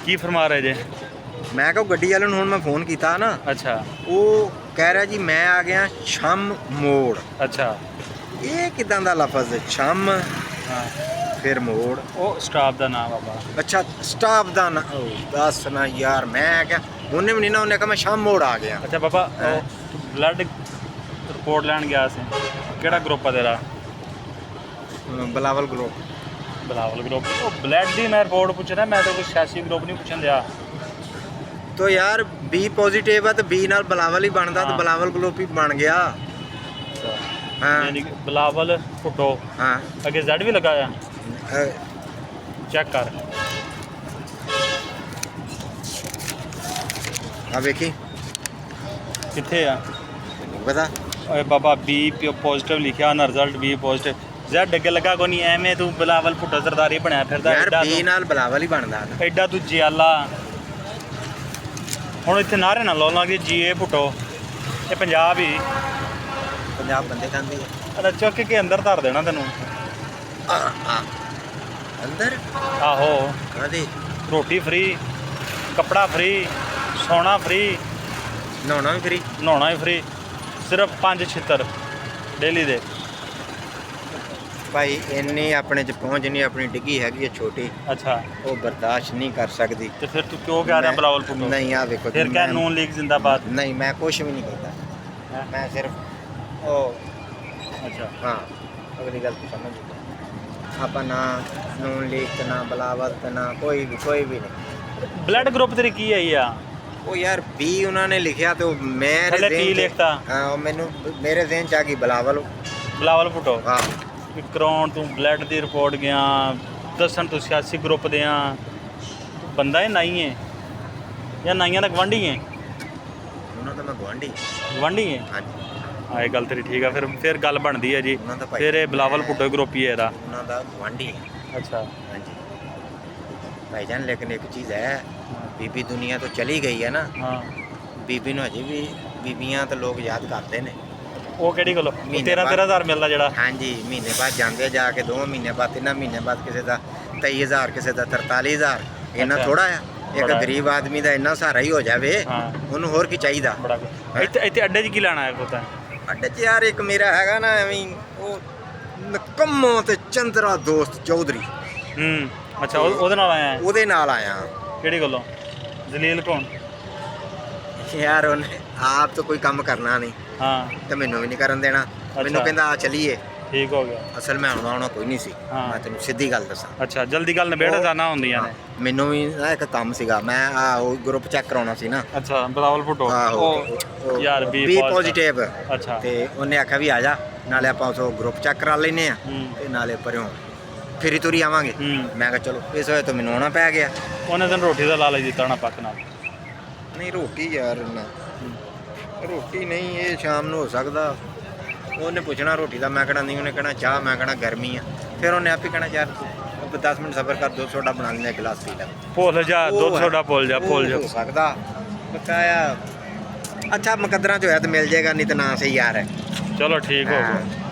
ਕੀ ਫਰਮਾ ਰਹੇ ਜੇ? ਮੈਂ ਕਿਹਾ ਗੱਡੀ ਵਾਲੇ ਨੂੰ ਹੁਣ ਮੈਂ ਫੋਨ ਕੀਤਾ ਨਾ, ਅੱਛਾ ਉਹ ਕਹਿ ਰਿਹਾ ਜੀ ਮੈਂ ਆ ਗਿਆ ਸ਼ਮ ਮੋੜ। ਅੱਛਾ। ਇਹ ਕਿਦਾਂ ਦਾ ਲਫ਼ਜ਼ ਸ਼ਮ ਹਾਂ ਫਿਰ ਮੋੜ? ਉਹ ਸਟਾਫ ਦਾ ਨਾਮ ਬਾਬਾ। ਅੱਛਾ ਸਟਾਫ ਦਾ ਨਾ, ਦੱਸ ਨਾ ਯਾਰ। ਮੈਂ ਕਿਹਾ ਉਹਨੇ ਵੀ ਨਹੀਂ ਨਾ, ਉਹਨੇ ਕਿਹਾ ਮੈਂ ਸ਼ਮ ਮੋੜ ਆ ਗਿਆ। ਅੱਛਾ ਬਾਬਾ, ਉਹ ਬਲੱਡ ਰਿਪੋਰਟ ਲੈਣ ਗਿਆ ਸੀ, ਕਿਹੜਾ ਗਰੁੱਪ ਆ ਤੇਰਾ? ਬਲਾਵਲ ਗਰੁੱਪ। ਬਲਾਵਲ ਗਰੁੱਪ। ਉਹ ਬਲੱਡ ਦੀ ਮੈਂ ਰਿਪੋਰਟ ਪੁੱਛਣਾ, ਮੈਂ ਤਾਂ ਕੋਈ ਸਿਆਸੀ ਗਰੁੱਪ ਨਹੀਂ ਪੁੱਛਣ ਦਿਆ। ਤੋ ਯਾਰ ਬੀ ਪੋਜ਼ਿਟਿਵ ਆ ਤੇ ਬੀ ਨਾਲ ਬਲਾਵਲ ਹੀ ਬਣਦਾ, ਤੇ ਹਾਂ। ਬਲਾਵਲ ਗਰੁੱਪ ਹੀ ਬਣ ਗਿਆ। ਹਾਂ ਯਾਨੀ ਕਿ ਬਲਾਵਲ ਭੁੱਟੋ ਹਾਂ। ਅੱਗੇ ਜ਼ੈਡ ਵੀ ਲੱਗਾ ਆ, ਚੈੱਕ ਕਰ। ਆ ਵੇਖੀ ਕਿੱਥੇ ਆ? ਪਤਾ ਓਏ ਬਾਬਾ ਬੀ ਪੋਜ਼ਿਟਿਵ ਲਿਖਿਆ ਨਾ, ਰਿਜ਼ਲਟ ਬੀ ਪੋਜ਼ਿਟਿਵ। ਜ਼ੈਡ ਅੱਗੇ ਲੱਗਾ ਕੋਈ ਨਹੀਂ, ਐਵੇਂ ਤੂੰ ਬਲਾਵਲ ਭੁੱਟੋ ਸਰਦਾਰੀ ਬਣਿਆ ਫਿਰਦਾ। ਯਾਰ ਬੀ ਨਾਲ ਬਲਾਵਲ ਹੀ ਬਣਦਾ। ਐਡਾ ਤੂੰ ਜਿਆਲਾ। ਹੁਣ ਇੱਥੇ ਨਾਰੇ ਨਾ ਲਾਉਣਾ ਕਿ ਜੀਏ ਭੁੱਟੋ, ਇਹ ਪੰਜਾਬ ਹੀ। ਪੰਜਾਬ ਬੰਦੇ ਖਾਂਦੀ ਹੈ। ਅਰੇ ਚੁੱਕ ਕੇ ਅੰਦਰ ਧਰ ਦੇਣਾ ਤੈਨੂੰ। ਅੰਦਰ ਆਹੋ, ਕਾਹਦੇ? ਰੋਟੀ ਫ੍ਰੀ, ਕੱਪੜਾ ਫ੍ਰੀ, ਸੌਣਾ ਫ੍ਰੀ, ਨਹਾਉਣਾ ਵੀ ਫਰੀ? ਨਹਾਉਣਾ ਵੀ ਫ੍ਰੀ। ਸਿਰਫ 5 ਛਿੱਤਰ ਡੇਲੀ ਦੇ। ਭਾਈ ਇੰਨੀ ਆਪਣੇ ਚ ਪਹੁੰਚ ਨਹੀਂ, ਆਪਣੀ ਡਿੱਗੀ ਹੈਗੀ ਹੈ ਛੋਟੀ, ਅੱਛਾ, ਉਹ ਬਰਦਾਸ਼ਤ ਨਹੀਂ ਕਰ ਸਕਦੀ। ਤੇ ਫਿਰ ਤੂੰ ਕਿਉਂ ਕਹਿ ਰਿਹਾ ਬਲਾਵਲ ਭੁੱਟੋ? ਨਹੀਂ ਆ ਵੇਖੋ ਫਿਰ ਕਹਿ ਨੂਨ ਲੀਗ ਜ਼ਿੰਦਾਬਾਦ। ਨਹੀਂ ਮੈਂ ਕੁਛ ਵੀ ਨਹੀਂ ਕਹਿੰਦਾ, ਮੈਂ ਸਿਰਫ ਉਹ ਅੱਛਾ ਹਾਂ ਅਗਲੀ ਗੱਲ ਤੂੰ ਸਮਝ ਗਿਆ। ਆਪਾਂ ਨਾ ਨੂਨ ਲੀਗ ਤੇ ਨਾ ਬਲਾਵਲ ਤੇ ਨਾ ਕੋਈ ਵੀ ਨਹੀਂ। ਬਲੱਡ ਗਰੁੱਪ ਤੇਰੀ ਕੀ ਆਈ ਆ? ਉਹ ਯਾਰ ਬੀ ਉਹਨਾਂ ਨੇ ਲਿਖਿਆ ਤੇ ਉਹ ਮੇਰੇ ਥੱਲੇ ਜ਼ਿਹਨ ਕੀ ਚ- ਲਿਖਤਾ? ਹਾਂ ਉਹ ਮੈਨੂੰ ਮੇਰੇ ਜ਼ਿਹਨ ਚ ਆ ਗਈ ਬਲਾਵਲ। ਬਲਾਵਲ ਭੁੱਟੋ। ਹਾਂ ਕਰਾਉਣ ਤੂੰ ਬਲੱਡ ਦੀ ਰਿਪੋਰਟ ਗਿਆ, ਦੱਸਣ ਤੂੰ ਸਿਆਸੀ ਗਰੁੱਪ ਦੇ ਆ। ਤੂੰ ਬੰਦਾ ਹੈ ਨਾਈ ਹੈ ਜਾਂ ਨਾਈਆਂ ਦਾ ਗਵਾਂਢੀ ਹੈ? ਉਹਨਾਂ ਦਾ ਮੈਂ ਗੁਆਂਢੀ। ਗਵਾਂਢੀ ਹੈ। ਹਾਂਜੀ ਹਾਂ ਇਹ ਗੱਲ ਤੇਰੀ ਠੀਕ ਆ। ਫਿਰ ਗੱਲ ਬਣਦੀ ਹੈ ਜੀ। ਉਹਨਾਂ ਦਾ ਭਾਈ ਫਿਰ ਇਹ ਬਲਾਵਲ ਭੁੱਟੋ ਗਰੁੱਪ ਹੀ ਹੈ ਇਹਦਾ। ਉਹਨਾਂ ਦਾ ਗੁਆਂਢੀ ਹੈ। ਅੱਛਾ। ਹਾਂਜੀ ਭਾਈਜਾਨ, ਲੇਕਿਨ ਇੱਕ ਚੀਜ਼ ਹੈ, ਬੀਬੀ ਦੁਨੀਆ ਤੋਂ ਚਲੀ ਗਈ ਹੈ ਨਾ, ਹਾਂ ਬੀਬੀ ਨੂੰ ਅਜੇ ਵੀ ਬੀਬੀਆਂ ਤਾਂ ਲੋਕ ਯਾਦ ਕਰਦੇ ਨੇ। ਉਹ ਕਿਹੜੀ ਗੱਲ? ਮਹੀਨੇ 13,000 ਮਿਲਦਾ ਜਿਹੜਾ। ਹਾਂਜੀ ਮਹੀਨੇ ਬਾਅਦ ਜਾਂਦੇ ਜਾ ਕੇ, 2 ਮਹੀਨੇ ਬਾਅਦ, 3 ਮਹੀਨੇ ਬਾਅਦ, ਕਿਸੇ ਦਾ 23,000, ਕਿਸੇ ਦਾ 43,000। ਇੰਨਾ ਅੱਛਾ। ਥੋੜਾ ਆ। ਇੱਕ ਬੜਾ। ਗਰੀਬ ਆਦਮੀ ਦਾ ਇੰਨਾ ਸਹਾਰਾ ਹੀ ਹੋ ਜਾਵੇ, ਹਾਂ ਉਹਨੂੰ ਹੋਰ ਕੀ ਚਾਹੀਦਾ? ਬੜਾ ਕੁਛ। ਇੱਥੇ ਅੱਡੇ 'ਚ ਕੀ ਲੈਣਾ ਹੈ ਪੁੱਤ? ਅੱਡੇ 'ਚ ਯਾਰ ਇੱਕ ਮੇਰਾ ਹੈਗਾ ਨਾ ਐਵੇਂ ਹੀ, ਉਹ ਨਕੰਮੋ ਤੇ ਚੰਦਰਾ ਦੋਸਤ ਚੌਧਰੀ, ਅੱਛਾ ਉਹਦੇ ਨਾਲ ਆਇਆ ਹੈ? ਉਹਦੇ ਨਾਲ ਆਇਆ। ਕਿਹੜੀ ਗੱਲੋਂ? ਜ਼ਲੀਲ ਕੌਣ? ਯਾਰ ਉਹਨੇ ਆਪ ਤਾਂ ਕੋਈ ਕੰਮ ਕਰਨਾ ਨਹੀਂ ਹਾਂ ਤੇ ਮੈਨੂੰ ਵੀ ਨਹੀਂ ਕਰਨ ਦੇਣਾ। ਮੈਨੂੰ ਅੱਛਾ। ਕਹਿੰਦਾ ਆ ਚਲੀਏ। ਠੀਕ ਹੋ ਗਿਆ। ਅਸਲ ਮੈਂ ਆਉਣਾ ਕੋਈ ਨਹੀਂ ਸੀ। ਹਾਂ। ਮੈਂ ਤੈਨੂੰ ਸਿੱਧੀ ਗੱਲ ਦੱਸਾਂ। ਅੱਛਾ ਜਲਦੀ ਗੱਲ ਨਿਬੇੜ ਜਾਣਾ ਹੁੰਦੀਆਂ ਨੇ। ਮੈਨੂੰ ਵੀ ਨਾ ਇੱਕ ਕੰਮ ਸੀਗਾ, ਮੈਂ ਉਹ ਗਰੁੱਪ ਚੈੱਕ ਕਰਾਉਣਾ ਸੀ ਨਾ। ਅੱਛਾ ਬਲਾਵਲ ਭੁੱਟੋ। ਉਹ ਯਾਰ ਬੀ ਪੋਜ਼ਿਟਿਵ। ਅੱਛਾ ਤੇ ਉਹਨੇ ਆਖਿਆ ਵੀ ਆ ਜਾ, ਨਾਲੇ ਆਪਾਂ ਉਸ ਗਰੁੱਪ ਚੈੱਕ ਕਰਾ ਲੈਨੇ ਆ ਤੇ ਨਾਲੇ ਪਰਿਓ ਫਿਰੀ ਤੁਰੀ ਆਵਾਂਗੇ। ਮੈਂ ਕਿਹਾ ਚਲੋ, ਇਸ ਵਜ੍ਹਾ ਤੋਂ ਮੈਨੂੰ ਆਉਣਾ ਪੈ ਗਿਆ। ਉਹਨੇ ਤੈਨੂੰ ਰੋਟੀ ਦਾ ਲਾਲਚ ਦਿੱਤਾ ਨਾ ਪੱਕ ਨਾਲ? ਨਹੀਂ ਰੋਟੀ ਯਾਰ ਨਾ, ਰੋਟੀ ਨਹੀਂ, ਇਹ ਸ਼ਾਮ ਨੂੰ ਹੋ ਸਕਦਾ। ਉਹਨੇ ਪੁੱਛਣਾ ਰੋਟੀ ਦਾ, ਮੈਂ ਕਹਿਣਾ ਨਹੀਂ। ਉਹਨੇ ਕਹਿਣਾ ਚਾਹ, ਮੈਂ ਕਹਿਣਾ ਗਰਮੀ ਆ। ਫਿਰ ਉਹਨੇ ਆਪੇ ਕਹਿਣਾ ਯਾਰ 10 ਮਿੰਟ ਸਬਰ ਕਰ, 2 ਸੋਡਾ ਬਣਾ ਲੈਂਦੇ, ਗਲਾਸ ਪੀ ਲੈ। ਭੁੱਲ ਜਾ, ਦੁੱਧ ਸੋਡਾ ਭੁੱਲ ਜਾ, ਭੁੱਲ ਜਾ। ਹੋ ਸਕਦਾ ਬਕਾਇਆ। ਅੱਛਾ ਮੁਕੱਦਰਾਂ 'ਚ ਹੋਇਆ ਤਾਂ ਮਿਲ ਜਾਏਗਾ, ਨਹੀਂ ਤਾਂ ਨਾ ਸਹੀ ਯਾਰ ਹੈ। ਚਲੋ ਠੀਕ ਹੋ ਗਿਆ।